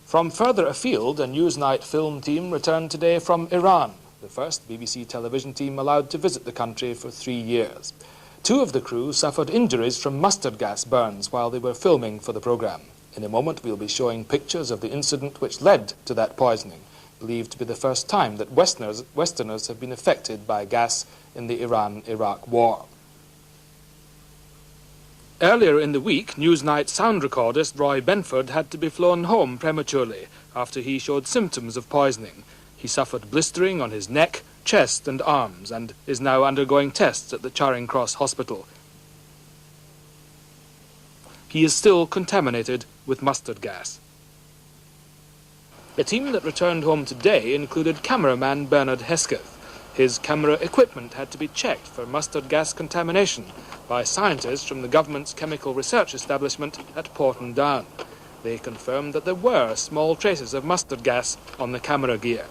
From further afield, a Newsnight film team returned today from Iran, the first BBC television team allowed to visit the country for 3 years. 2 of the crew suffered injuries from mustard gas burns while they were filming for the programme. In a moment, we'll be showing pictures of the incident which led to that poisoning, believed to be the first time that Westerners have been affected by gas in the Iran-Iraq war. Earlier in the week, Newsnight sound recordist Roy Benford had to be flown home prematurely after he showed symptoms of poisoning. He suffered blistering on his neck, chest and arms and is now undergoing tests at the Charing Cross Hospital. He is still contaminated with mustard gas. The team that returned home today included cameraman Bernard Hesketh. His camera equipment had to be checked for mustard gas contamination by scientists from the government's chemical research establishment at Porton Down. They confirmed that there were small traces of mustard gas on the camera gear.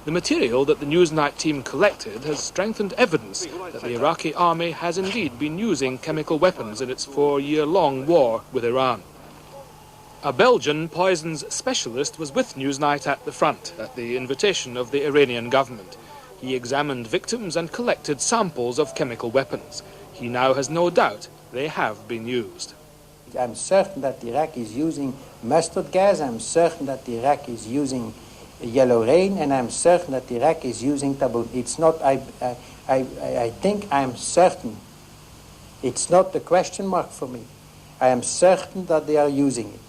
The material that the Newsnight team collected has strengthened evidence that the Iraqi army has indeed been using chemical weapons in its 4-year-long war with Iran. A Belgian poisons specialist was with Newsnight at the front at the invitation of the Iranian government. He examined victims and collected samples of chemical weapons. He now has no doubt they have been used. I'm certain that Iraq is using mustard gas, I'm certain that Iraq is using yellow rain, and I'm certain that Iraq is using taboo. It's not, I think I'm certain. It's not a question mark for me. I am certain that they are using it.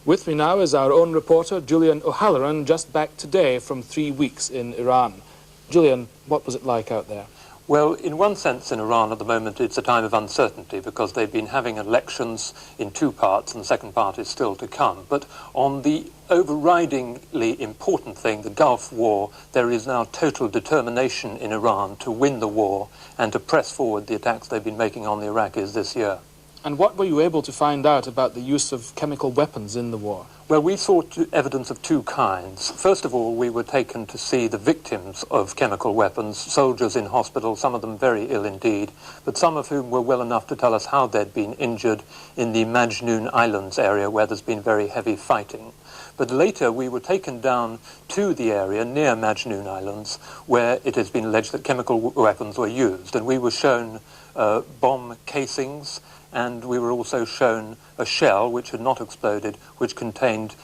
With me now is our own reporter, Julian O'Halloran, just back today from 3 weeks in Iran. Julian, what was it like out there? Well, in one sense in Iran at the moment it's a time of uncertainty because they've been having elections in 2 parts and the second part is still to come. But on the overridingly important thing, the Gulf War, there is now total determination in Iran to win the war and to press forward the attacks they've been making on the Iraqis this year. And what were you able to find out about the use of chemical weapons in the war? Well, we saw evidence of 2 kinds. First of all, we were taken to see the victims of chemical weapons, soldiers in hospital, some of them very ill indeed, but some of whom were well enough to tell us how they'd been injured in the Majnoon Islands area where there's been very heavy fighting. But later we were taken down to the area near Majnoon Islands where it has been alleged that chemical weapons were used, and we were shown bomb casings, and we were also shown a shell which had not exploded, which contained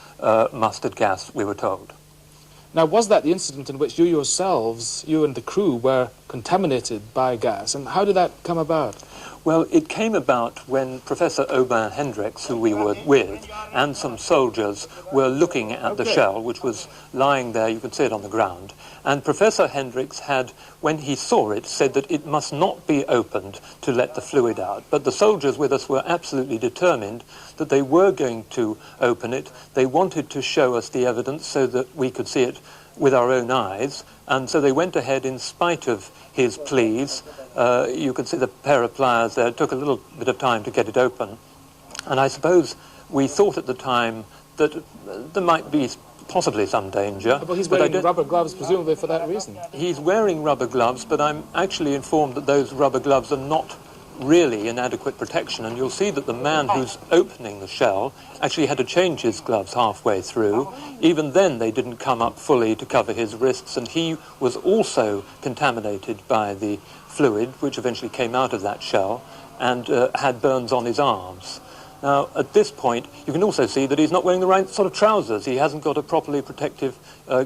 mustard gas, we were told. Now, was that the incident in which you yourselves, you and the crew, were contaminated by gas, and how did that come about? Well, it came about when Professor Aubin Hendricks, who we were with, and some soldiers were looking at the shell, which was lying there, you can see it on the ground, and Professor Hendricks had, when he saw it, said that it must not be opened to let the fluid out. But the soldiers with us were absolutely determined that they were going to open it. They wanted to show us the evidence so that we could see it with our own eyes, and so they went ahead in spite of his pleas. You can see the pair of pliers there. It took a little bit of time to get it open. And I suppose we thought at the time that there might be possibly some danger. But he's wearing rubber gloves, presumably for that reason. He's wearing rubber gloves, but I'm actually informed that those rubber gloves are not really inadequate protection, and you'll see that the man who's opening the shell actually had to change his gloves halfway through. Even then they didn't come up fully to cover his wrists, and he was also contaminated by the fluid which eventually came out of that shell and had burns on his arms. Now, at this point, you can also see that he's not wearing the right sort of trousers. He hasn't got a properly protective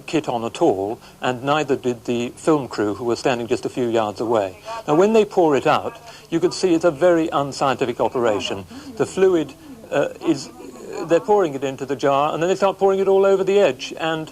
kit on at all, and neither did the film crew who were standing just a few yards away. Now, when they pour it out, you can see it's a very unscientific operation. The fluid they're pouring it into the jar, and then they start pouring it all over the edge, and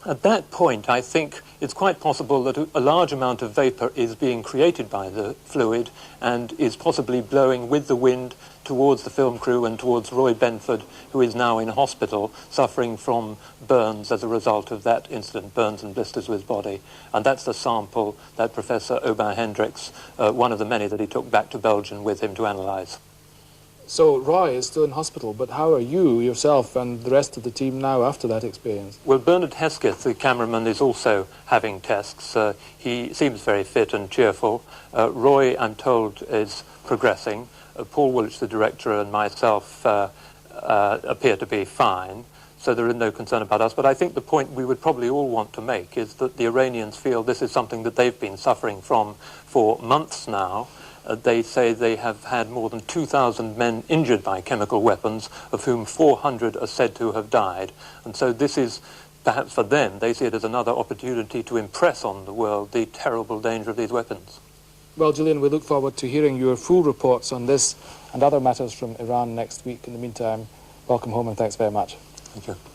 at that point, I think it's quite possible that a large amount of vapor is being created by the fluid and is possibly blowing with the wind towards the film crew and towards Roy Benford, who is now in hospital suffering from burns as a result of that incident, burns and blisters to his body. And that's the sample that Professor Aubin Hendricks, one of the many that he took back to Belgium with him to analyse. So Roy is still in hospital, but how are you, yourself, and the rest of the team now after that experience? Well, Bernard Hesketh, the cameraman, is also having tests. He seems very fit and cheerful. Roy, I'm told, is progressing. Paul Willich, the director, and myself appear to be fine. so there is no concern about us. But I think the point we would probably all want to make is that the Iranians feel this is something that they've been suffering from for months now. They say they have had more than 2,000 men injured by chemical weapons, of whom 400 are said to have died. And so this is, perhaps for them, they see it as another opportunity to impress on the world the terrible danger of these weapons. Well, Gillian, we look forward to hearing your full reports on this and other matters from Iran next week. In the meantime, welcome home and thanks very much. Thank you.